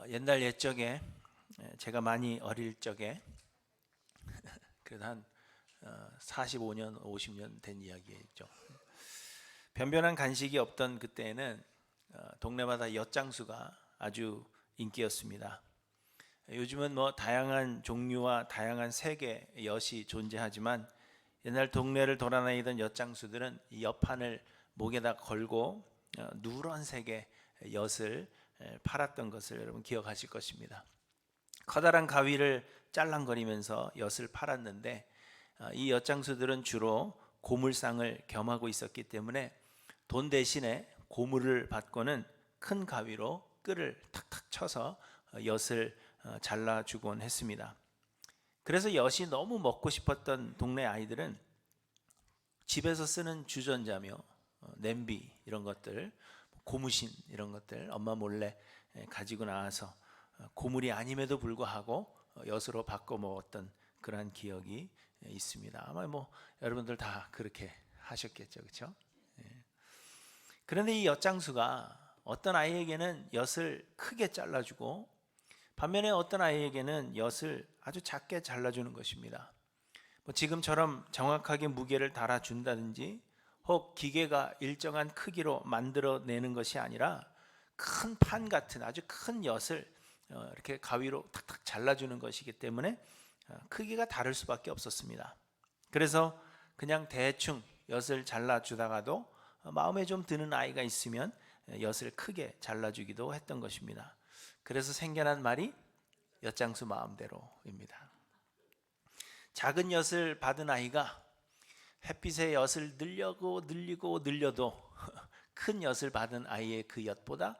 옛날 옛적에 제가 많이 어릴 적에 그래도 한 45년, 50년 된 이야기죠. 변변한 간식이 없던 그때에는 동네마다 엿장수가 아주 인기였습니다. 요즘은 뭐 다양한 종류와 다양한 색의 엿이 존재하지만 옛날 동네를 돌아다니던 엿장수들은 이 엿판을 목에다 걸고 누런색의 엿을 팔았던 것을 여러분 기억하실 것입니다. 커다란 가위를 짤랑거리면서 엿을 팔았는데 이 엿장수들은 주로 고물상을 겸하고 있었기 때문에 돈 대신에 고물을 받고는 큰 가위로 끈을 탁탁 쳐서 엿을 잘라주곤 했습니다. 그래서 엿이 너무 먹고 싶었던 동네 아이들은 집에서 쓰는 주전자며 냄비 이런 것들, 고무신 이런 것들 엄마 몰래 가지고 나와서 고물이 아님에도 불구하고 엿으로 바꿔 먹었던 그러한 기억이 있습니다. 아마 뭐 여러분들 다 그렇게 하셨겠죠, 그렇죠? 그런데 이 엿장수가 어떤 아이에게는 엿을 크게 잘라주고 반면에 어떤 아이에게는 엿을 아주 작게 잘라주는 것입니다. 뭐 지금처럼 정확하게 무게를 달아준다든지 혹 기계가 일정한 크기로 만들어내는 것이 아니라 큰 판 같은 아주 큰 엿을 이렇게 가위로 탁탁 잘라주는 것이기 때문에 크기가 다를 수밖에 없었습니다. 그래서 그냥 대충 엿을 잘라주다가도 마음에 좀 드는 아이가 있으면 엿을 크게 잘라주기도 했던 것입니다. 그래서 생겨난 말이 엿장수 마음대로입니다. 작은 엿을 받은 아이가 햇빛에 엿을 늘려도 큰 엿을 받은 아이의 그 엿보다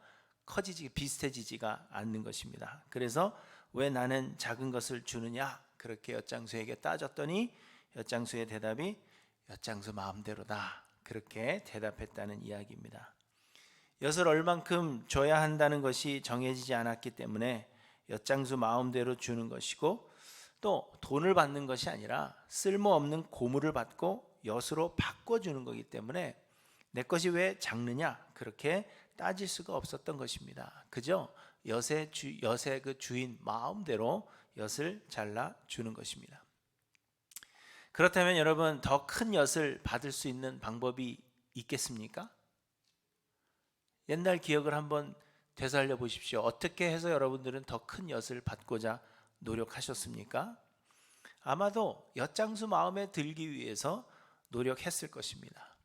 비슷해지지가 않는 것입니다. 그래서 왜 나는 작은 것을 주느냐 그렇게 엿장수에게 따졌더니 엿장수의 대답이 엿장수 마음대로다 그렇게 대답했다는 이야기입니다. 엿을 얼만큼 줘야 한다는 것이 정해지지 않았기 때문에 엿장수 마음대로 주는 것이고 또 돈을 받는 것이 아니라 쓸모없는 고물을 받고 엿으로 바꿔주는 거기 때문에 내 것이 왜 작느냐 그렇게 따질 수가 없었던 것입니다. 그저 엿의 그 주인 마음대로 엿을 잘라주는 것입니다. 그렇다면 여러분 더 큰 엿을 받을 수 있는 방법이 있겠습니까? 옛날 기억을 한번 되살려 보십시오. 어떻게 해서 여러분들은 더 큰 엿을 받고자 노력하셨습니까? 아마도 엿장수 마음에 들기 위해서 노력했을 것입니다.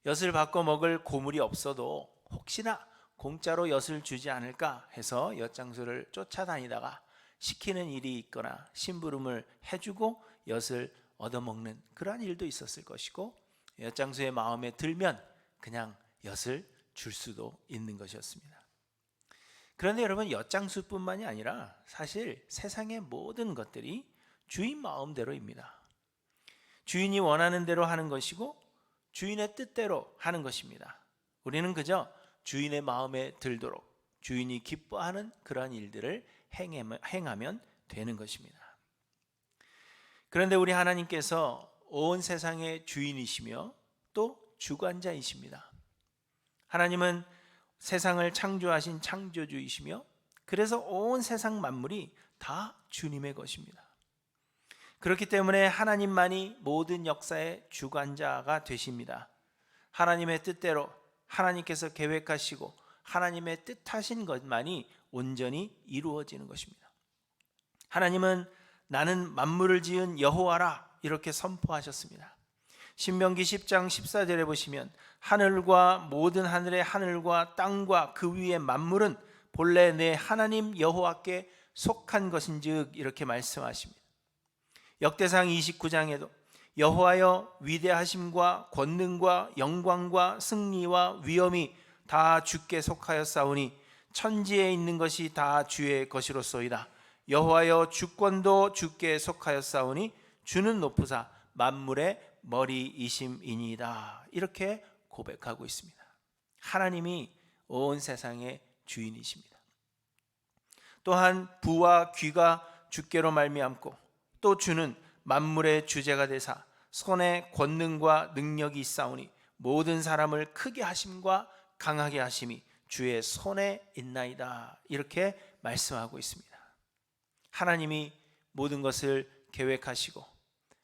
엿을 바꿔 먹을 고물이 없어도 혹시나 공짜로 엿을 주지 않을까 해서 엿장수를 쫓아다니다가 시키는 일이 있거나 심부름을 해주고 엿을 얻어먹는 그러한 일도 있었을 것이고 엿장수의 마음에 들면 그냥 엿을 줄 수도 있는 것이었습니다. 그런데 여러분 엿장수뿐만이 아니라 사실 세상의 모든 것들이 주인 마음대로입니다. 주인이 원하는 대로 하는 것이고 주인의 뜻대로 하는 것입니다. 우리는 그저 주인의 마음에 들도록 주인이 기뻐하는 그러한 일들을 행하면 되는 것입니다. 그런데 우리 하나님께서 온 세상의 주인이시며 또 주관자이십니다. 하나님은 세상을 창조하신 창조주이시며 그래서 온 세상 만물이 다 주님의 것입니다. 그렇기 때문에 하나님만이 모든 역사의 주관자가 되십니다. 하나님의 뜻대로 하나님께서 계획하시고 하나님의 뜻하신 것만이 온전히 이루어지는 것입니다. 하나님은 나는 만물을 지은 여호와라 이렇게 선포하셨습니다. 신명기 10장 14절에 보시면 하늘과 모든 하늘의 하늘과 땅과 그 위의 만물은 본래 내 하나님 여호와께 속한 것인즉 이렇게 말씀하십니다. 역대상 29장에도 여호와여 위대하심과 권능과 영광과 승리와 위엄이 다 주께 속하였사오니 천지에 있는 것이 다 주의 것이로소이다. 여호와여 주권도 주께 속하였사오니 주는 높으사 만물의 머리이심이니이다. 이렇게 고백하고 있습니다. 하나님이 온 세상의 주인이십니다. 또한 부와 귀가 주께로 말미암고 또 주는 만물의 주제가 되사 손에 권능과 능력이 있사오니 모든 사람을 크게 하심과 강하게 하심이 주의 손에 있나이다. 이렇게 말씀하고 있습니다. 하나님이 모든 것을 계획하시고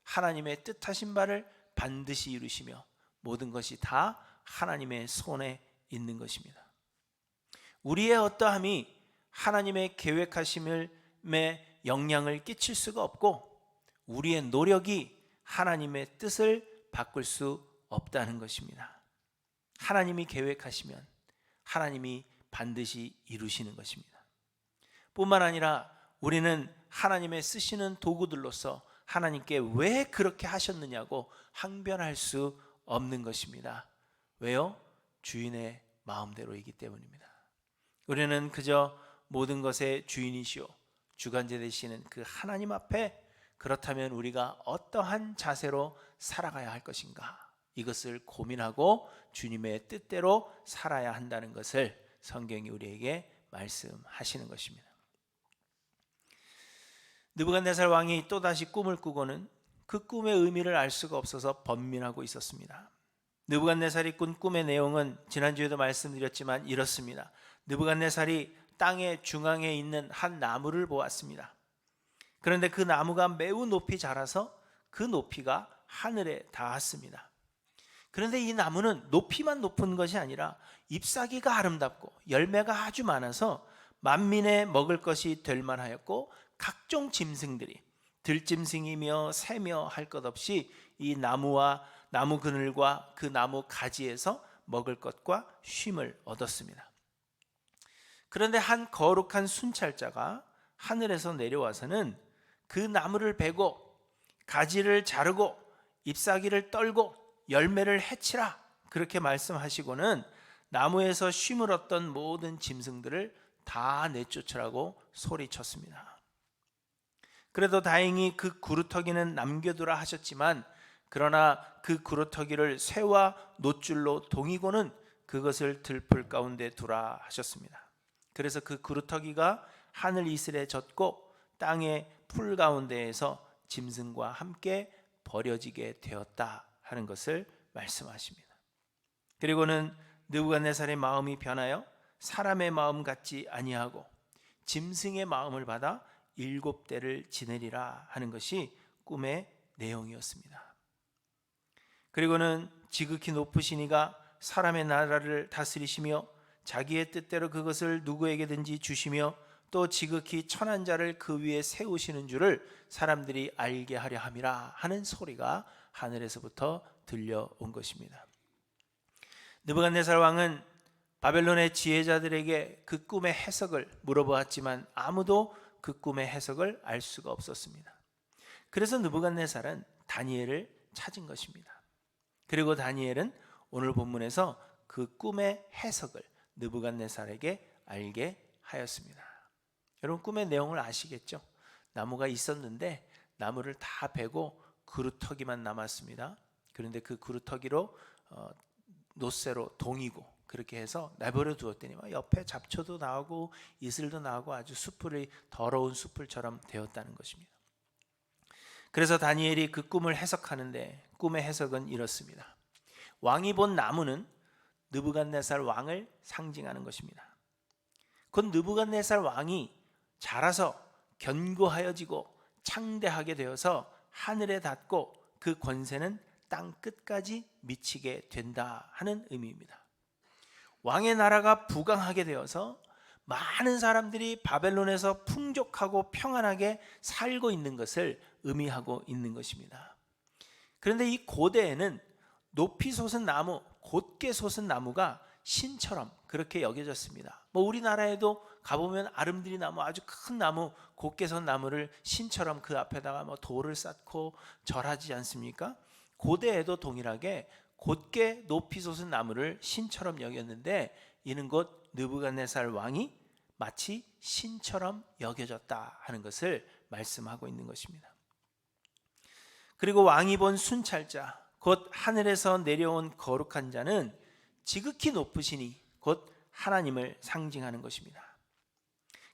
하나님의 뜻하신 바를 반드시 이루시며 모든 것이 다 하나님의 손에 있는 것입니다. 우리의 어떠함이 하나님의 계획하심에 영향을 끼칠 수가 없고 우리의 노력이 하나님의 뜻을 바꿀 수 없다는 것입니다. 하나님이 계획하시면 하나님이 반드시 이루시는 것입니다. 뿐만 아니라 우리는 하나님의 쓰시는 도구들로서 하나님께 왜 그렇게 하셨느냐고 항변할 수 없는 것입니다. 왜요? 주인의 마음대로이기 때문입니다. 우리는 그저 모든 것의 주인이시오 주관자 되시는 그 하나님 앞에 그렇다면 우리가 어떠한 자세로 살아가야 할 것인가, 이것을 고민하고 주님의 뜻대로 살아야 한다는 것을 성경이 우리에게 말씀하시는 것입니다. 느부갓네살 왕이 또다시 꿈을 꾸고는 그 꿈의 의미를 알 수가 없어서 번민하고 있었습니다. 느부갓네살이 꾼 꿈의 내용은 지난주에도 말씀드렸지만 이렇습니다. 느부갓네살이 땅의 중앙에 있는 한 나무를 보았습니다. 그런데 그 나무가 매우 높이 자라서 그 높이가 하늘에 닿았습니다. 그런데 이 나무는 높이만 높은 것이 아니라 잎사귀가 아름답고 열매가 아주 많아서 만민의 먹을 것이 될 만하였고 각종 짐승들이 들짐승이며 새며 할 것 없이 이 나무와 나무 그늘과 그 나무 가지에서 먹을 것과 쉼을 얻었습니다. 그런데 한 거룩한 순찰자가 하늘에서 내려와서는 그 나무를 베고 가지를 자르고 잎사귀를 떨고 열매를 해치라 그렇게 말씀하시고는 나무에서 쉼을 얻던 모든 짐승들을 다 내쫓으라고 소리쳤습니다. 그래도 다행히 그 구루터기는 남겨두라 하셨지만 그러나 그 구루터기를 쇠와 놋줄로 동이고는 그것을 들풀 가운데 두라 하셨습니다. 그래서 그 구루터기가 하늘 이슬에 젖고 땅의 풀 가운데에서 짐승과 함께 버려지게 되었다 하는 것을 말씀하십니다. 그리고는 느부갓네살의 마음이 변하여 사람의 마음 같지 아니하고 짐승의 마음을 받아 7대를 지내리라 하는 것이 꿈의 내용이었습니다. 그리고는 지극히 높으신 이가 사람의 나라를 다스리시며 자기의 뜻대로 그것을 누구에게든지 주시며 또 지극히 천한 자를 그 위에 세우시는 줄을 사람들이 알게 하려 함이라 하는 소리가 하늘에서부터 들려온 것입니다. 느부갓네살 왕은 바벨론의 지혜자들에게 그 꿈의 해석을 물어보았지만 아무도 그 꿈의 해석을 알 수가 없었습니다. 그래서 느부갓네살은 다니엘을 찾은 것입니다. 그리고 다니엘은 오늘 본문에서 그 꿈의 해석을 느부갓네살에게 알게 하였습니다. 여러분 꿈의 내용을 아시겠죠? 나무가 있었는데 나무를 다 베고 그루터기만 남았습니다. 그런데 그 그루터기로 놋쇠로 동이고 그렇게 해서 내버려 두었더니 옆에 잡초도 나오고 이슬도 나오고 아주 숯불이 더러운 숯불처럼 되었다는 것입니다. 그래서 다니엘이 그 꿈을 해석하는데 꿈의 해석은 이렇습니다. 왕이 본 나무는 느부갓네살 왕을 상징하는 것입니다. 곧 느부갓네살 왕이 자라서 견고하여지고 창대하게 되어서 하늘에 닿고 그 권세는 땅 끝까지 미치게 된다 하는 의미입니다. 왕의 나라가 부강하게 되어서 많은 사람들이 바벨론에서 풍족하고 평안하게 살고 있는 것을 의미하고 있는 것입니다. 그런데 이 고대에는 높이 솟은 나무, 곧게 솟은 나무가 신처럼 그렇게 여겨졌습니다. 우리나라에도 가보면 아름드리 나무, 아주 큰 나무, 곧게 선 나무를 신처럼 그 앞에다가 돌을 쌓고 절하지 않습니까? 고대에도 동일하게 곧게 높이 솟은 나무를 신처럼 여겼는데 이는 곧 느부갓네살 왕이 마치 신처럼 여겨졌다 하는 것을 말씀하고 있는 것입니다. 그리고 왕이 본 순찰자, 곧 하늘에서 내려온 거룩한 자는 지극히 높으시니 곧 하나님을 상징하는 것입니다.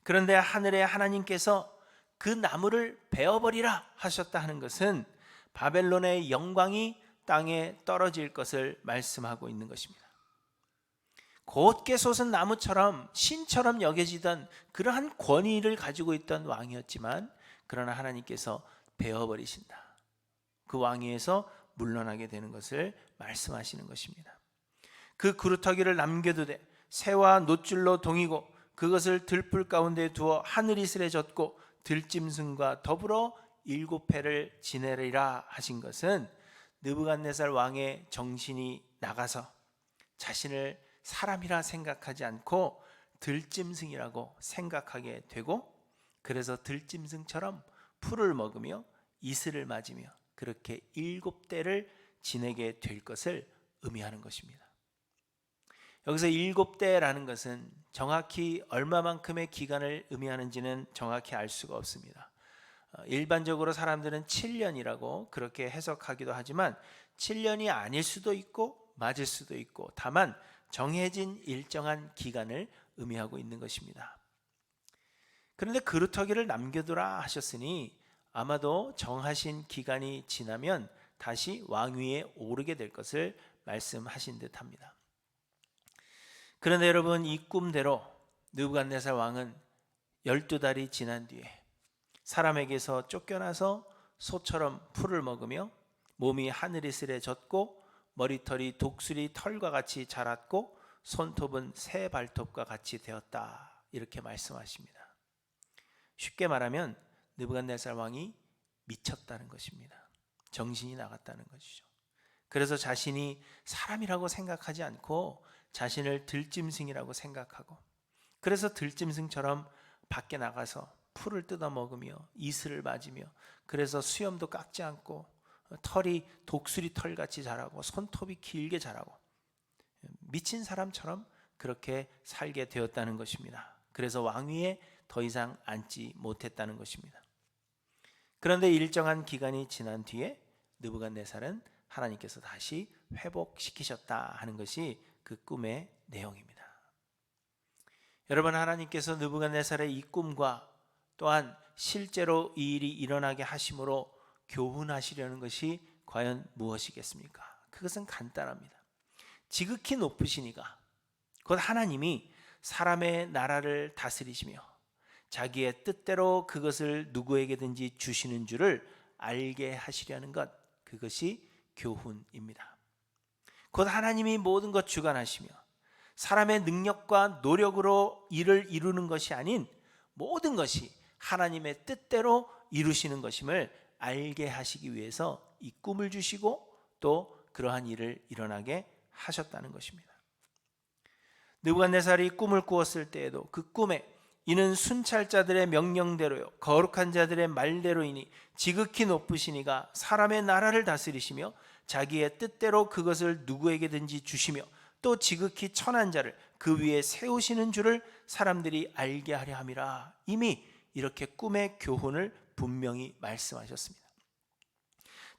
그런데 하늘의 하나님께서 그 나무를 베어버리라 하셨다 하는 것은 바벨론의 영광이 땅에 떨어질 것을 말씀하고 있는 것입니다. 곧게 솟은 나무처럼 신처럼 여겨지던 그러한 권위를 가지고 있던 왕이었지만, 그러나 하나님께서 베어버리신다. 그 왕위에서 물러나게 되는 것을 말씀하시는 것입니다. 그 구루터기를 남겨두되 새와 노줄로 동이고 그것을 들풀 가운데 두어 하늘이 쓰레졌고 들짐승과 더불어 7회를 지내리라 하신 것은, 느부갓네살 왕의 정신이 나가서 자신을 사람이라 생각하지 않고 들짐승이라고 생각하게 되고, 그래서 들짐승처럼 풀을 먹으며 이슬을 맞으며 그렇게 7대를 지내게 될 것을 의미하는 것입니다. 여기서 7대라는 것은 정확히 얼마만큼의 기간을 의미하는지는 정확히 알 수가 없습니다. 일반적으로 사람들은 7년이라고 그렇게 해석하기도 하지만 7년이 아닐 수도 있고 맞을 수도 있고, 다만 정해진 일정한 기간을 의미하고 있는 것입니다. 그런데 그루터기를 남겨두라 하셨으니 아마도 정하신 기간이 지나면 다시 왕위에 오르게 될 것을 말씀하신 듯합니다. 그런데 여러분, 이 꿈대로 느부갓네살 왕은 12달이 지난 뒤에 사람에게서 쫓겨나서 소처럼 풀을 먹으며 몸이 하늘이 쓰레졌고 머리털이 독수리 털과 같이 자랐고 손톱은 새 발톱과 같이 되었다, 이렇게 말씀하십니다. 쉽게 말하면 느부갓네살 왕이 미쳤다는 것입니다. 정신이 나갔다는 것이죠. 그래서 자신이 사람이라고 생각하지 않고 자신을 들짐승이라고 생각하고, 그래서 들짐승처럼 밖에 나가서 풀을 뜯어 먹으며 이슬을 맞으며, 그래서 수염도 깎지 않고 털이 독수리 털같이 자라고 손톱이 길게 자라고 미친 사람처럼 그렇게 살게 되었다는 것입니다. 그래서 왕위에 더 이상 앉지 못했다는 것입니다. 그런데 일정한 기간이 지난 뒤에 느부갓네살은 하나님께서 다시 회복시키셨다 하는 것이 그 꿈의 내용입니다. 여러분, 하나님께서 느부갓네살의 이 꿈과 또한 실제로 이 일이 일어나게 하심으로 교훈하시려는 것이 과연 무엇이겠습니까? 그것은 간단합니다. 지극히 높으시니가, 곧 하나님이 사람의 나라를 다스리시며 자기의 뜻대로 그것을 누구에게든지 주시는 줄을 알게 하시려는 것, 그것이 교훈입니다. 곧 하나님이 모든 것 주관하시며 사람의 능력과 노력으로 일을 이루는 것이 아닌 모든 것이 하나님의 뜻대로 이루시는 것임을 알게 하시기 위해서 이 꿈을 주시고 또 그러한 일을 일어나게 하셨다는 것입니다. 느부갓네살이 꿈을 꾸었을 때에도 그 꿈에 이는 순찰자들의 명령대로요 거룩한 자들의 말대로이니 지극히 높으시니가 사람의 나라를 다스리시며 자기의 뜻대로 그것을 누구에게든지 주시며 또 지극히 천한 자를 그 위에 세우시는 줄을 사람들이 알게 하려 함이라, 이미 이렇게 꿈의 교훈을 분명히 말씀하셨습니다.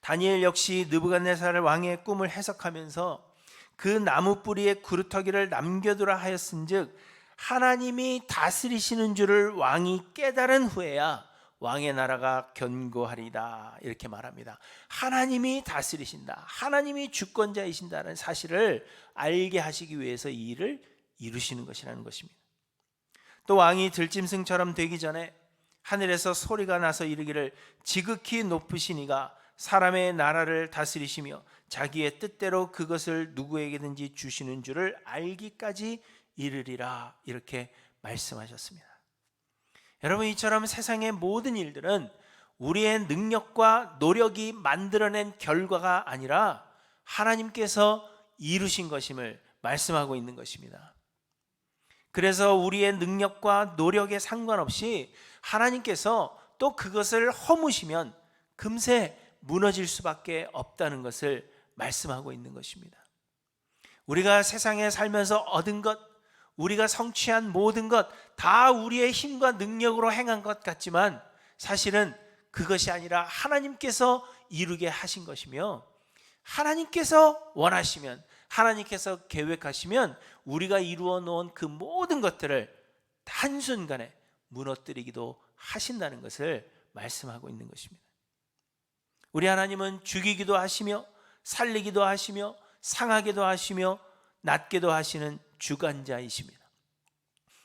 다니엘 역시 느부갓네살 왕의 꿈을 해석하면서 그 나무 뿌리에 구루터기를 남겨두라 하였은즉 하나님이 다스리시는 줄을 왕이 깨달은 후에야 왕의 나라가 견고하리다, 이렇게 말합니다. 하나님이 다스리신다, 하나님이 주권자이신다는 사실을 알게 하시기 위해서 이 일을 이루시는 것이라는 것입니다. 또 왕이 들짐승처럼 되기 전에 하늘에서 소리가 나서 이르기를 지극히 높으시니가 사람의 나라를 다스리시며 자기의 뜻대로 그것을 누구에게든지 주시는 줄을 알기까지 이르리라, 이렇게 말씀하셨습니다. 여러분, 이처럼 세상의 모든 일들은 우리의 능력과 노력이 만들어낸 결과가 아니라 하나님께서 이루신 것임을 말씀하고 있는 것입니다. 그래서 우리의 능력과 노력에 상관없이 하나님께서 또 그것을 허무시면 금세 무너질 수밖에 없다는 것을 말씀하고 있는 것입니다. 우리가 세상에 살면서 얻은 것, 우리가 성취한 모든 것 다 우리의 힘과 능력으로 행한 것 같지만 사실은 그것이 아니라 하나님께서 이루게 하신 것이며, 하나님께서 원하시면, 하나님께서 계획하시면 우리가 이루어 놓은 그 모든 것들을 한순간에 무너뜨리기도 하신다는 것을 말씀하고 있는 것입니다. 우리 하나님은 죽이기도 하시며 살리기도 하시며 상하게도 하시며 낫게도 하시는 주관자이십니다.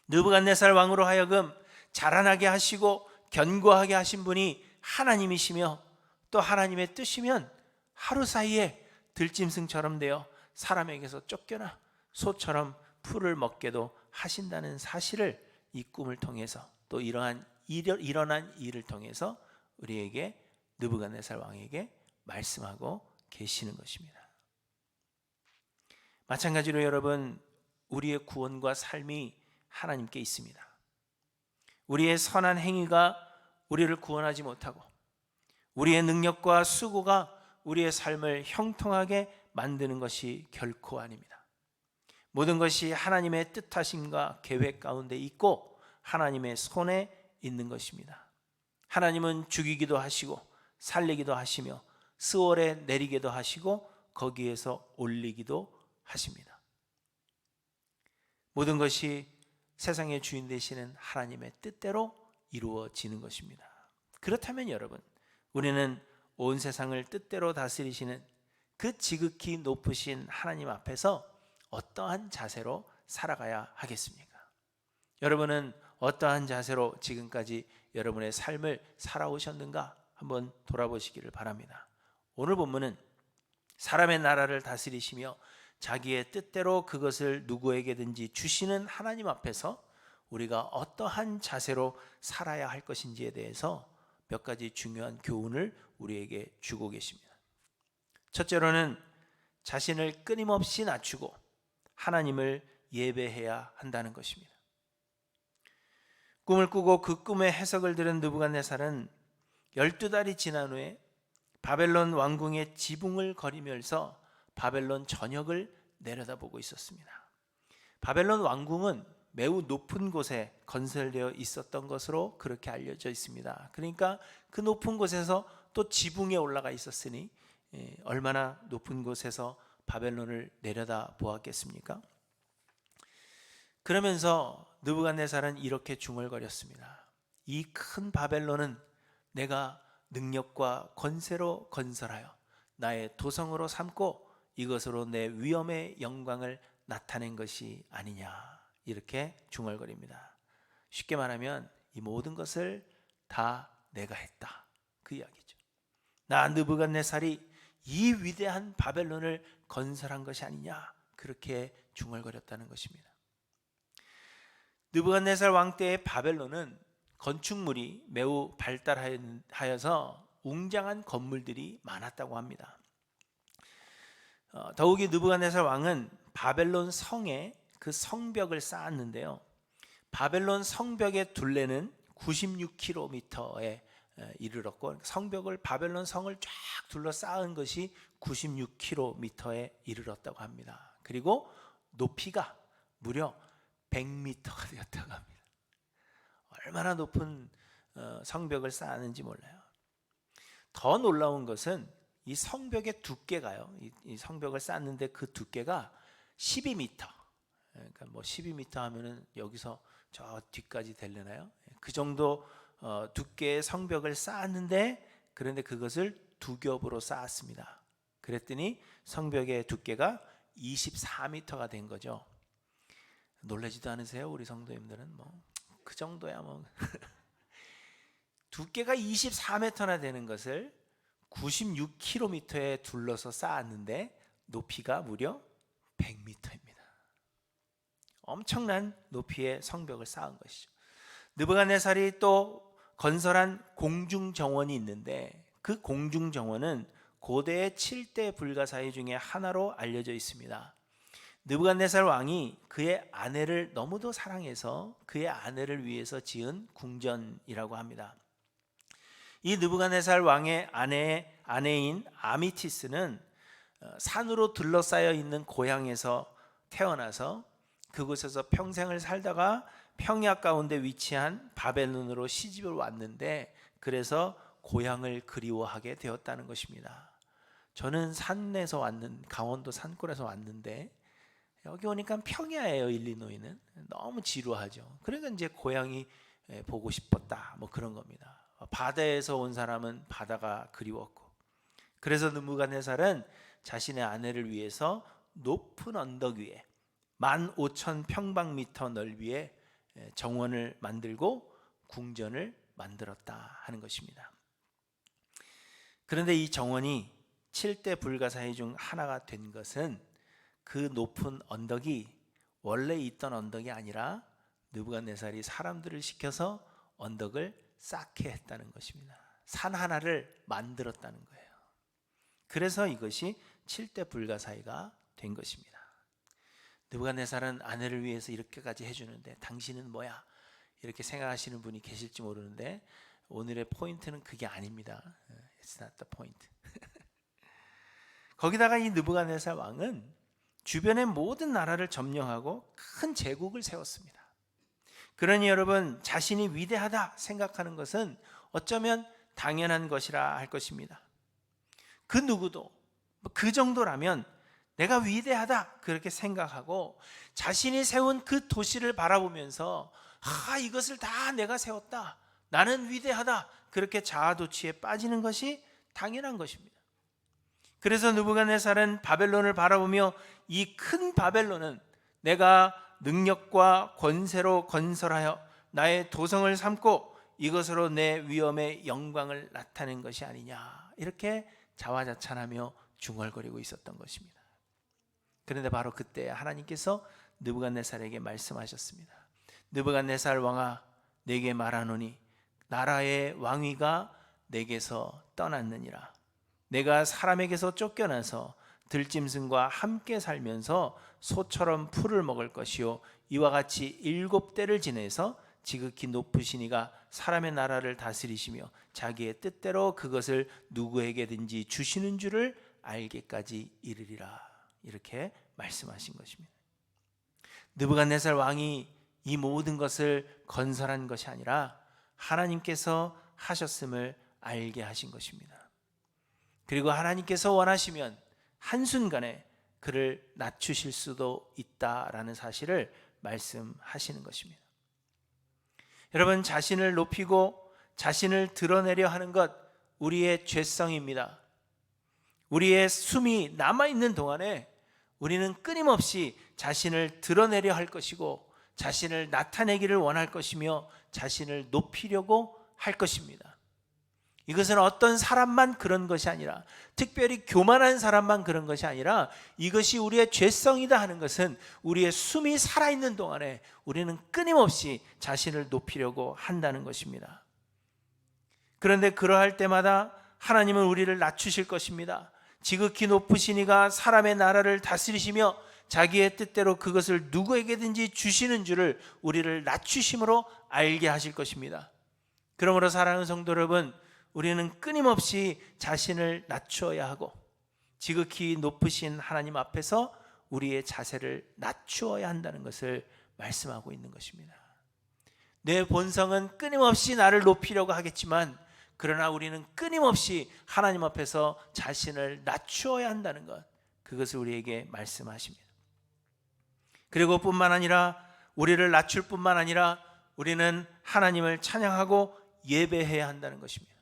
느부갓네살 왕으로 하여금 자라나게 하시고 견고하게 하신 분이 하나님이시며, 또 하나님의 뜻이면 하루 사이에 들짐승처럼 되어 사람에게서 쫓겨나 소처럼 풀을 먹게도 하신다는 사실을 이 꿈을 통해서, 또 일어난 일을 통해서 우리에게, 느부갓네살 왕에게 말씀하고 계시는 것입니다. 마찬가지로 여러분, 우리의 구원과 삶이 하나님께 있습니다. 우리의 선한 행위가 우리를 구원하지 못하고, 우리의 능력과 수고가 우리의 삶을 형통하게 만드는 것이 결코 아닙니다. 모든 것이 하나님의 뜻하심과 계획 가운데 있고 하나님의 손에 있는 것입니다. 하나님은 죽이기도 하시고 살리기도 하시며 스월에 내리기도 하시고 거기에서 올리기도 하십니다. 모든 것이 세상의 주인 되시는 하나님의 뜻대로 이루어지는 것입니다. 그렇다면 여러분, 우리는 온 세상을 뜻대로 다스리시는 그 지극히 높으신 하나님 앞에서 어떠한 자세로 살아가야 하겠습니까? 여러분은 어떠한 자세로 지금까지 여러분의 삶을 살아오셨는가 한번 돌아보시기를 바랍니다. 오늘 본문은 사람의 나라를 다스리시며 자기의 뜻대로 그것을 누구에게든지 주시는 하나님 앞에서 우리가 어떠한 자세로 살아야 할 것인지에 대해서 몇 가지 중요한 교훈을 우리에게 주고 계십니다. 첫째로는 자신을 끊임없이 낮추고 하나님을 예배해야 한다는 것입니다. 꿈을 꾸고 그 꿈의 해석을 들은 느부갓네살은 12달이 지난 후에 바벨론 왕궁의 지붕을 거리면서 바벨론 전역을 내려다보고 있었습니다. 바벨론 왕궁은 매우 높은 곳에 건설되어 있었던 것으로 그렇게 알려져 있습니다. 그러니까 그 높은 곳에서 또 지붕에 올라가 있었으니 얼마나 높은 곳에서 바벨론을 내려다 보았겠습니까? 그러면서 느부갓네살은 이렇게 중얼거렸습니다. 이 큰 바벨론은 내가 능력과 권세로 건설하여 나의 도성으로 삼고 이것으로 내 위엄의 영광을 나타낸 것이 아니냐, 이렇게 중얼거립니다. 쉽게 말하면 이 모든 것을 다 내가 했다, 그 이야기죠. 나 느부갓네살이 이 위대한 바벨론을 건설한 것이 아니냐, 그렇게 중얼거렸다는 것입니다. 느부갓네살 왕 때의 바벨론은 건축물이 매우 발달하여서 웅장한 건물들이 많았다고 합니다. 더욱이 느부갓네살 왕은 바벨론 성에 그 성벽을 쌓았는데요, 바벨론 성벽의 둘레는 96km에 이르렀고, 성벽을, 바벨론 성을 쫙 둘러싸은 것이 96km에 이르렀다고 합니다. 그리고 높이가 무려 100m가 되었다고 합니다. 얼마나 높은 성벽을 쌓았는지 몰라요. 더 놀라운 것은 이 성벽의 두께가요, 이 성벽을 쌓는데 그 두께가 12m. 그러니까 뭐 12m 하면은 여기서 저 뒤까지 되려나요? 그 정도 두께의 성벽을 쌓았는데, 그런데 그것을 두 겹으로 쌓았습니다. 그랬더니 성벽의 두께가 24m가 된 거죠. 놀라지도 않으세요? 우리 성도님들은 뭐 그 정도야 뭐. 두께가 24m나 되는 것을 96km에 둘러서 쌓았는데 높이가 무려 100m입니다. 엄청난 높이의 성벽을 쌓은 것이죠. 느부갓네살이 또 건설한 공중정원이 있는데, 그 공중정원은 고대의 7대 불가사의 중에 하나로 알려져 있습니다. 느부갓네살 왕이 그의 아내를 너무도 사랑해서 그의 아내를 위해서 지은 궁전이라고 합니다. 이 느부갓네살 왕의 아내인 아미티스는 산으로 둘러싸여 있는 고향에서 태어나서 그곳에서 평생을 살다가 평야 가운데 위치한 바벨론으로 시집을 왔는데, 그래서 고향을 그리워하게 되었다는 것입니다. 저는 강원도 산골에서 왔는데 여기 오니까 평야예요. 일리노이는 너무 지루하죠. 그러니까 이제 고향이 보고 싶었다, 뭐 그런 겁니다. 바다에서 온 사람은 바다가 그리웠고, 그래서 느부갓네살은 자신의 아내를 위해서 높은 언덕 위에 15,000평방미터 넓이의 정원을 만들고 궁전을 만들었다 하는 것입니다. 그런데 이 정원이 7대 불가사의 중 하나가 된 것은 그 높은 언덕이 원래 있던 언덕이 아니라 느부갓네살이 사람들을 시켜서 언덕을 쌓게 했다는 것입니다. 산 하나를 만들었다는 거예요. 그래서 이것이 7대 불가사의가 된 것입니다. 느부갓네살은 아내를 위해서 이렇게까지 해주는데 당신은 뭐야? 이렇게 생각하시는 분이 계실지 모르는데 오늘의 포인트는 그게 아닙니다. It's not the point. 거기다가 이 느부갓네살 왕은 주변의 모든 나라를 점령하고 큰 제국을 세웠습니다. 그러니 여러분, 자신이 위대하다 생각하는 것은 어쩌면 당연한 것이라 할 것입니다. 그 누구도 그 정도라면 내가 위대하다 그렇게 생각하고 자신이 세운 그 도시를 바라보면서 이것을 다 내가 세웠다, 나는 위대하다, 그렇게 자아도취에 빠지는 것이 당연한 것입니다. 그래서 느부갓네살은 바벨론을 바라보며 이 큰 바벨론은 내가 능력과 권세로 건설하여 나의 도성을 삼고 이것으로 내 위엄의 영광을 나타낸 것이 아니냐, 이렇게 자화자찬하며 중얼거리고 있었던 것입니다. 그런데 바로 그때 하나님께서 느부갓네살에게 말씀하셨습니다. 느부갓네살 왕아, 내게 말하노니 나라의 왕위가 내게서 떠났느니라. 내가 사람에게서 쫓겨나서 들짐승과 함께 살면서 소처럼 풀을 먹을 것이요, 이와 같이 7대를 지내서 지극히 높으신 이가 사람의 나라를 다스리시며 자기의 뜻대로 그것을 누구에게든지 주시는 줄을 알게까지 이르리라, 이렇게 말씀하신 것입니다. 느부갓네살 왕이 이 모든 것을 건설한 것이 아니라 하나님께서 하셨음을 알게 하신 것입니다. 그리고 하나님께서 원하시면 한순간에 그를 낮추실 수도 있다라는 사실을 말씀하시는 것입니다. 여러분, 자신을 높이고 자신을 드러내려 하는 것, 우리의 죄성입니다. 우리의 숨이 남아있는 동안에 우리는 끊임없이 자신을 드러내려 할 것이고 자신을 나타내기를 원할 것이며 자신을 높이려고 할 것입니다. 이것은 어떤 사람만 그런 것이 아니라, 특별히 교만한 사람만 그런 것이 아니라, 이것이 우리의 죄성이다 하는 것은 우리의 숨이 살아있는 동안에 우리는 끊임없이 자신을 높이려고 한다는 것입니다. 그런데 그러할 때마다 하나님은 우리를 낮추실 것입니다. 지극히 높으신 이가 사람의 나라를 다스리시며 자기의 뜻대로 그것을 누구에게든지 주시는 줄을 우리를 낮추심으로 알게 하실 것입니다. 그러므로 사랑하는 성도 여러분, 우리는 끊임없이 자신을 낮추어야 하고 지극히 높으신 하나님 앞에서 우리의 자세를 낮추어야 한다는 것을 말씀하고 있는 것입니다. 내 본성은 끊임없이 나를 높이려고 하겠지만, 그러나 우리는 끊임없이 하나님 앞에서 자신을 낮추어야 한다는 것, 그것을 우리에게 말씀하십니다. 그리고 뿐만 아니라 우리를 낮출 뿐만 아니라 우리는 하나님을 찬양하고 예배해야 한다는 것입니다.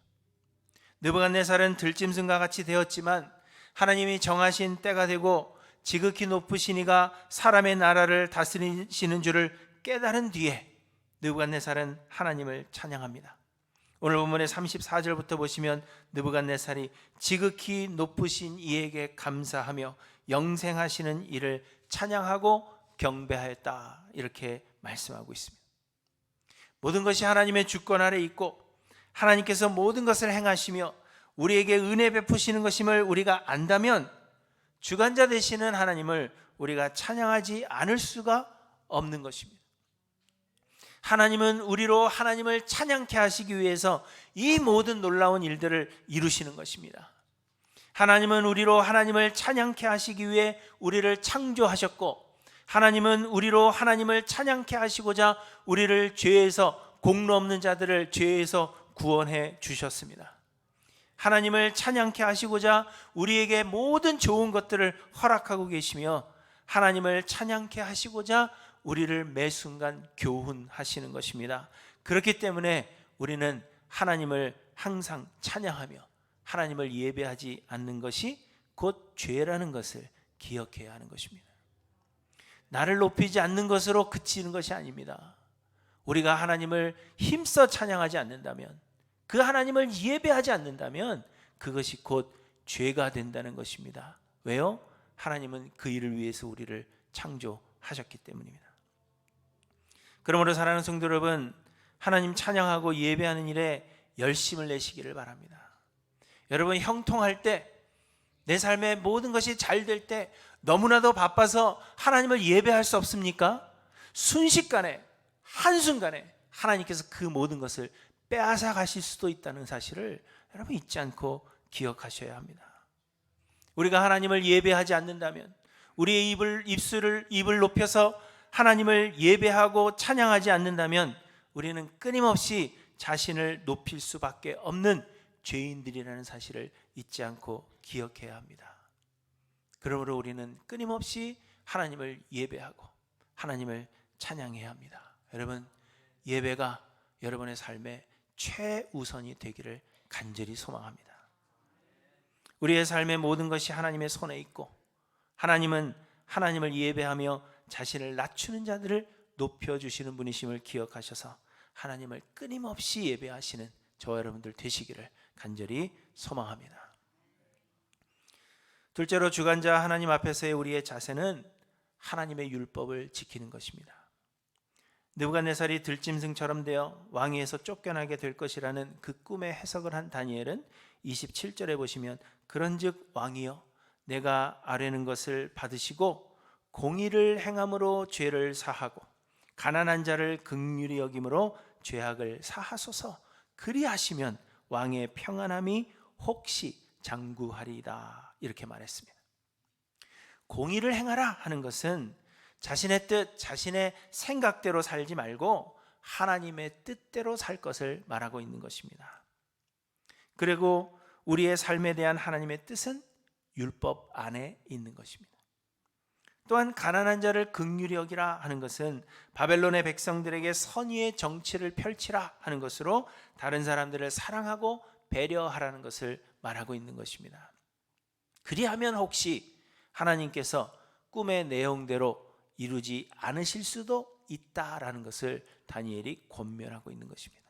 느부갓네살은 들짐승과 같이 되었지만 하나님이 정하신 때가 되고 지극히 높으신 이가 사람의 나라를 다스리시는 줄을 깨달은 뒤에 느부갓네살은 하나님을 찬양합니다. 오늘 본문의 34절부터 보시면 느부갓네살이 지극히 높으신 이에게 감사하며 영생하시는 이를 찬양하고 경배하였다, 이렇게 말씀하고 있습니다. 모든 것이 하나님의 주권 아래 있고 하나님께서 모든 것을 행하시며 우리에게 은혜 베푸시는 것임을 우리가 안다면 주관자 되시는 하나님을 우리가 찬양하지 않을 수가 없는 것입니다. 하나님은 우리로 하나님을 찬양케 하시기 위해서 이 모든 놀라운 일들을 이루시는 것입니다. 하나님은 우리로 하나님을 찬양케 하시기 위해 우리를 창조하셨고, 하나님은 우리로 하나님을 찬양케 하시고자 우리를 죄에서, 공로 없는 자들을 죄에서 구원해 주셨습니다. 하나님을 찬양케 하시고자 우리에게 모든 좋은 것들을 허락하고 계시며, 하나님을 찬양케 하시고자 우리를 매 순간 교훈하시는 것입니다. 그렇기 때문에 우리는 하나님을 항상 찬양하며 하나님을 예배하지 않는 것이 곧 죄라는 것을 기억해야 하는 것입니다. 나를 높이지 않는 것으로 그치는 것이 아닙니다. 우리가 하나님을 힘써 찬양하지 않는다면, 그 하나님을 예배하지 않는다면 그것이 곧 죄가 된다는 것입니다. 왜요? 하나님은 그 일을 위해서 우리를 창조하셨기 때문입니다. 그러므로 사랑하는 성도 여러분, 하나님 찬양하고 예배하는 일에 열심을 내시기를 바랍니다. 여러분, 형통할 때, 내 삶의 모든 것이 잘 될 때 너무나도 바빠서 하나님을 예배할 수 없습니까? 순식간에, 한순간에 하나님께서 그 모든 것을 빼앗아 가실 수도 있다는 사실을 여러분 잊지 않고 기억하셔야 합니다. 우리가 하나님을 예배하지 않는다면, 우리의 입을 높여서 하나님을 예배하고 찬양하지 않는다면 우리는 끊임없이 자신을 높일 수밖에 없는 죄인들이라는 사실을 잊지 않고 기억해야 합니다. 그러므로 우리는 끊임없이 하나님을 예배하고 하나님을 찬양해야 합니다. 여러분, 예배가 여러분의 삶의 최우선이 되기를 간절히 소망합니다. 우리의 삶의 모든 것이 하나님의 손에 있고, 하나님은 하나님을 예배하며 자신을 낮추는 자들을 높여주시는 분이심을 기억하셔서 하나님을 끊임없이 예배하시는 저와 여러분들 되시기를 간절히 소망합니다. 둘째로, 주관자 하나님 앞에서의 우리의 자세는 하나님의 율법을 지키는 것입니다. 느부갓네살이 들짐승처럼 되어 왕위에서 쫓겨나게 될 것이라는 그 꿈의 해석을 한 다니엘은 27절에 보시면, 그런즉 왕이여, 내가 아뢰는 것을 받으시고 공의를 행함으로 죄를 사하고 가난한 자를 긍휼히 여김으로 죄악을 사하소서. 그리하시면 왕의 평안함이 혹시 장구하리이다. 이렇게 말했습니다. 공의를 행하라 하는 것은 자신의 뜻, 자신의 생각대로 살지 말고 하나님의 뜻대로 살 것을 말하고 있는 것입니다. 그리고 우리의 삶에 대한 하나님의 뜻은 율법 안에 있는 것입니다. 또한 가난한 자를 긍휼히 여기라 하는 것은 바벨론의 백성들에게 선의의 정치를 펼치라 하는 것으로 다른 사람들을 사랑하고 배려하라는 것을 말하고 있는 것입니다. 그리하면 혹시 하나님께서 꿈의 내용대로 이루지 않으실 수도 있다라는 것을 다니엘이 권면하고 있는 것입니다.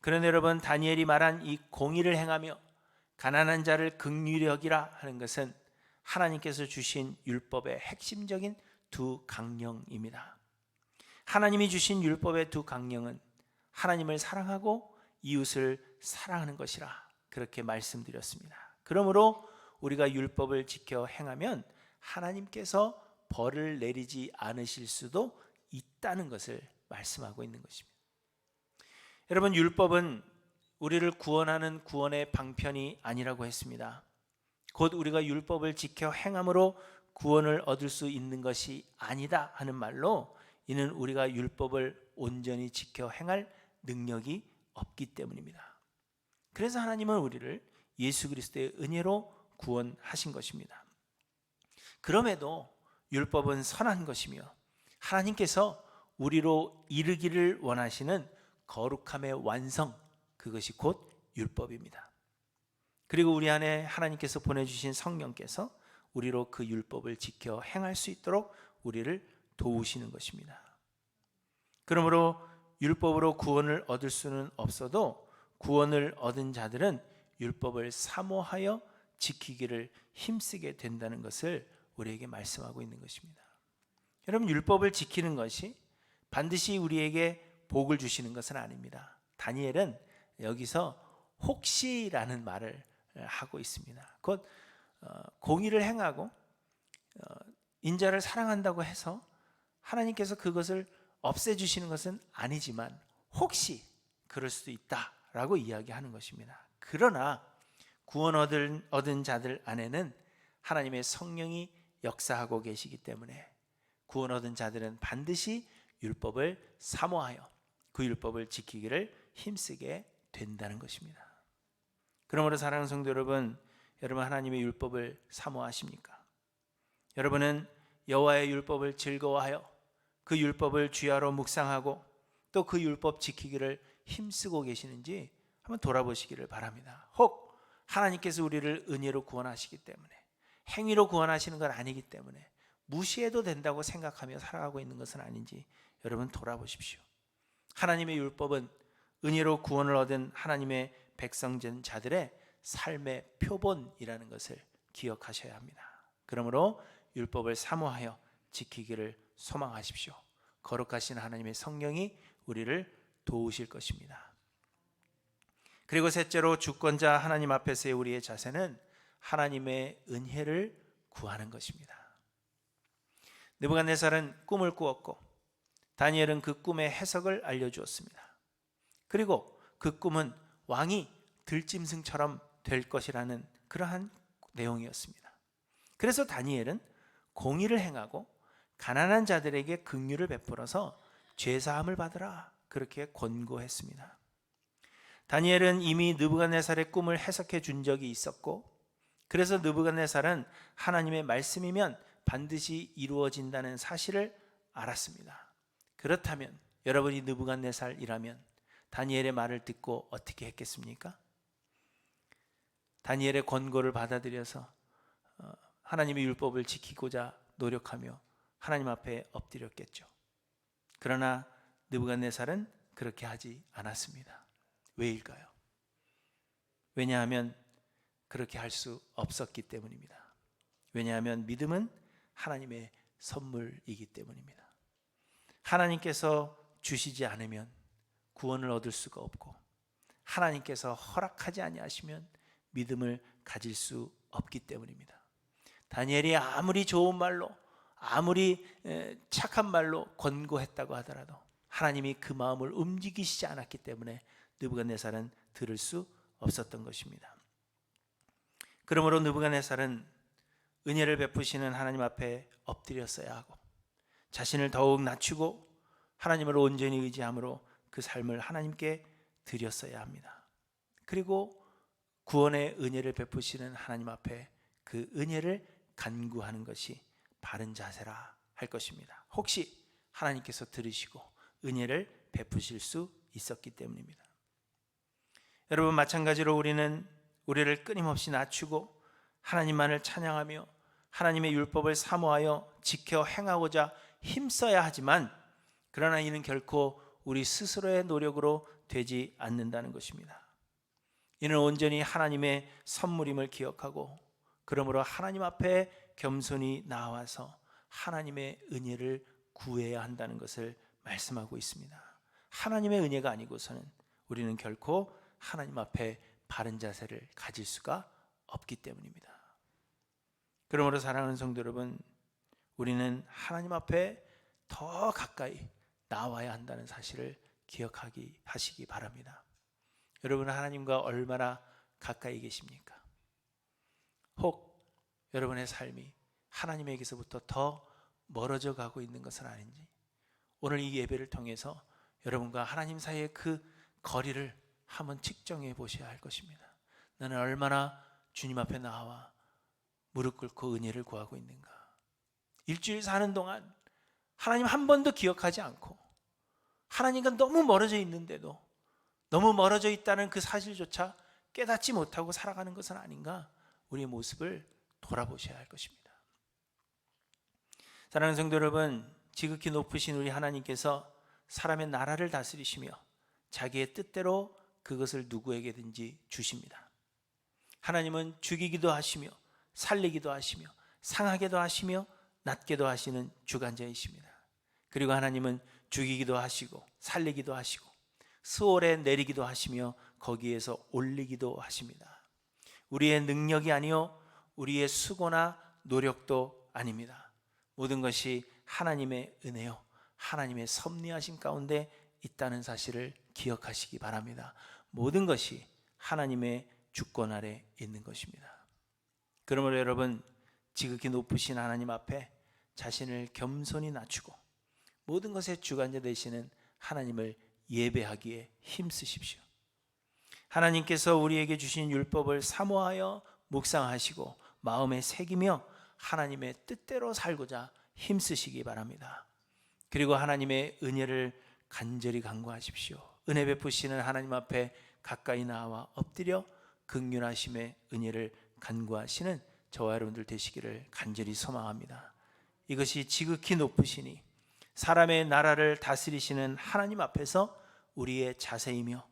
그런데 여러분, 다니엘이 말한 이 공의를 행하며 가난한 자를 긍휼히 여기라 하는 것은 하나님께서 주신 율법의 핵심적인 두 강령입니다. 하나님이 주신 율법의 두 강령은 하나님을 사랑하고 이웃을 사랑하는 것이라 그렇게 말씀드렸습니다. 그러므로 우리가 율법을 지켜 행하면 하나님께서 벌을 내리지 않으실 수도 있다는 것을 말씀하고 있는 것입니다. 여러분, 율법은 우리를 구원하는 구원의 방편이 아니라고 했습니다. 곧 우리가 율법을 지켜 행함으로 구원을 얻을 수 있는 것이 아니다 하는 말로, 이는 우리가 율법을 온전히 지켜 행할 능력이 없기 때문입니다. 그래서 하나님은 우리를 예수 그리스도의 은혜로 구원하신 것입니다. 그럼에도 율법은 선한 것이며 하나님께서 우리로 이르기를 원하시는 거룩함의 완성, 그것이 곧 율법입니다. 그리고 우리 안에 하나님께서 보내주신 성령께서 우리로 그 율법을 지켜 행할 수 있도록 우리를 도우시는 것입니다. 그러므로 율법으로 구원을 얻을 수는 없어도 구원을 얻은 자들은 율법을 사모하여 지키기를 힘쓰게 된다는 것을 우리에게 말씀하고 있는 것입니다. 여러분, 율법을 지키는 것이 반드시 우리에게 복을 주시는 것은 아닙니다. 다니엘은 여기서 혹시라는 말을 하고 있습니다. 곧 공의를 행하고 인자를 사랑한다고 해서 하나님께서 그것을 없애주시는 것은 아니지만 혹시 그럴 수도 있다라고 이야기하는 것입니다. 그러나 구원 얻은 자들 안에는 하나님의 성령이 역사하고 계시기 때문에 구원 얻은 자들은 반드시 율법을 사모하여 그 율법을 지키기를 힘쓰게 된다는 것입니다. 그러므로 사랑하는 성도 여러분, 여러분 하나님의 율법을 사모하십니까? 여러분은 여호와의 율법을 즐거워하여 그 율법을 주야로 묵상하고 또 그 율법 지키기를 힘쓰고 계시는지 한번 돌아보시기를 바랍니다. 혹 하나님께서 우리를 은혜로 구원하시기 때문에, 행위로 구원하시는 건 아니기 때문에, 무시해도 된다고 생각하며 살아가고 있는 것은 아닌지 여러분 돌아보십시오. 하나님의 율법은 은혜로 구원을 얻은 하나님의 백성된 자들의 삶의 표본이라는 것을 기억하셔야 합니다. 그러므로 율법을 사모하여 지키기를 소망하십시오. 거룩하신 하나님의 성령이 우리를 도우실 것입니다. 그리고 셋째로 주권자 하나님 앞에서의 우리의 자세는 하나님의 은혜를 구하는 것입니다. 느부갓네살은 꿈을 꾸었고 다니엘은 그 꿈의 해석을 알려주었습니다. 그리고 그 꿈은 왕이 들짐승처럼 될 것이라는 그러한 내용이었습니다. 그래서 다니엘은 공의를 행하고 가난한 자들에게 긍휼을 베풀어서 죄사함을 받으라 그렇게 권고했습니다. 다니엘은 이미 느부갓네살의 꿈을 해석해 준 적이 있었고 그래서 느부갓네살은 하나님의 말씀이면 반드시 이루어진다는 사실을 알았습니다. 그렇다면 여러분이 느부갓네살이라면 다니엘의 말을 듣고 어떻게 했겠습니까? 다니엘의 권고를 받아들여서 하나님의 율법을 지키고자 노력하며 하나님 앞에 엎드렸겠죠. 그러나 느부갓네살은 그렇게 하지 않았습니다. 왜일까요? 왜냐하면 그렇게 할 수 없었기 때문입니다. 왜냐하면 믿음은 하나님의 선물이기 때문입니다. 하나님께서 주시지 않으면 구원을 얻을 수가 없고 하나님께서 허락하지 아니하시면 믿음을 가질 수 없기 때문입니다. 다니엘이 아무리 좋은 말로 아무리 착한 말로 권고했다고 하더라도 하나님이 그 마음을 움직이시지 않았기 때문에 느부갓네살은 들을 수 없었던 것입니다. 그러므로 느부갓네살은 은혜를 베푸시는 하나님 앞에 엎드렸어야 하고 자신을 더욱 낮추고 하나님을 온전히 의지함으로 그 삶을 하나님께 드렸어야 합니다. 그리고 구원의 은혜를 베푸시는 하나님 앞에 그 은혜를 간구하는 것이 바른 자세라 할 것입니다. 혹시 하나님께서 들으시고 은혜를 베푸실 수 있었기 때문입니다. 여러분 마찬가지로 우리를 끊임없이 낮추고 하나님만을 찬양하며 하나님의 율법을 사모하여 지켜 행하고자 힘써야 하지만 그러나 이는 결코 우리 스스로의 노력으로 되지 않는다는 것입니다. 이는 온전히 하나님의 선물임을 기억하고 그러므로 하나님 앞에 겸손히 나와서 하나님의 은혜를 구해야 한다는 것을 말씀하고 있습니다. 하나님의 은혜가 아니고서는 우리는 결코 하나님 앞에 바른 자세를 가질 수가 없기 때문입니다. 그러므로 사랑하는 성도 여러분, 우리는 하나님 앞에 더 가까이 나와야 한다는 사실을 기억하시기 바랍니다. 여러분은 하나님과 얼마나 가까이 계십니까? 혹 여러분의 삶이 하나님에게서부터 더 멀어져 가고 있는 것은 아닌지 오늘 이 예배를 통해서 여러분과 하나님 사이의 그 거리를 한번 측정해 보셔야 할 것입니다. 나는 얼마나 주님 앞에 나와 무릎 꿇고 은혜를 구하고 있는가. 일주일 사는 동안 하나님 한 번도 기억하지 않고 하나님과 너무 멀어져 있는데도 너무 멀어져 있다는 그 사실조차 깨닫지 못하고 살아가는 것은 아닌가. 우리의 모습을 돌아보셔야 할 것입니다. 사랑하는 성도 여러분, 지극히 높으신 우리 하나님께서 사람의 나라를 다스리시며 자기의 뜻대로 그것을 누구에게든지 주십니다. 하나님은 죽이기도 하시며 살리기도 하시며 상하게도 하시며 낮게도 하시는 주관자이십니다. 그리고 하나님은 죽이기도 하시고 살리기도 하시고 스올에 내리기도 하시며 거기에서 올리기도 하십니다. 우리의 능력이 아니요 우리의 수고나 노력도 아닙니다. 모든 것이 하나님의 은혜요 하나님의 섭리하심 가운데 있다는 사실을 기억하시기 바랍니다. 모든 것이 하나님의 주권 아래 있는 것입니다. 그러므로 여러분 지극히 높으신 하나님 앞에 자신을 겸손히 낮추고 모든 것의 주관자 되시는 하나님을 예배하기에 힘쓰십시오. 하나님께서 우리에게 주신 율법을 사모하여 묵상하시고 마음에 새기며 하나님의 뜻대로 살고자 힘쓰시기 바랍니다. 그리고 하나님의 은혜를 간절히 간구하십시오. 은혜 베푸시는 하나님 앞에 가까이 나와 엎드려 긍휼하심의 은혜를 간구하시는 저와 여러분들 되시기를 간절히 소망합니다. 이것이 지극히 높으시니 사람의 나라를 다스리시는 하나님 앞에서 우리의 자세이며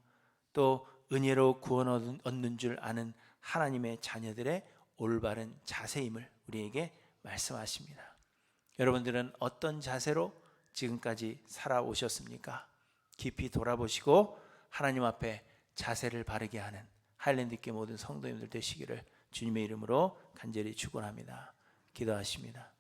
또 은혜로 구원 얻는 줄 아는 하나님의 자녀들의 올바른 자세임을 우리에게 말씀하십니다. 여러분들은 어떤 자세로 지금까지 살아오셨습니까? 깊이 돌아보시고 하나님 앞에 자세를 바르게 하는 하일랜드교회 모든 성도님들 되시기를 주님의 이름으로 간절히 축원합니다. 기도하십니다.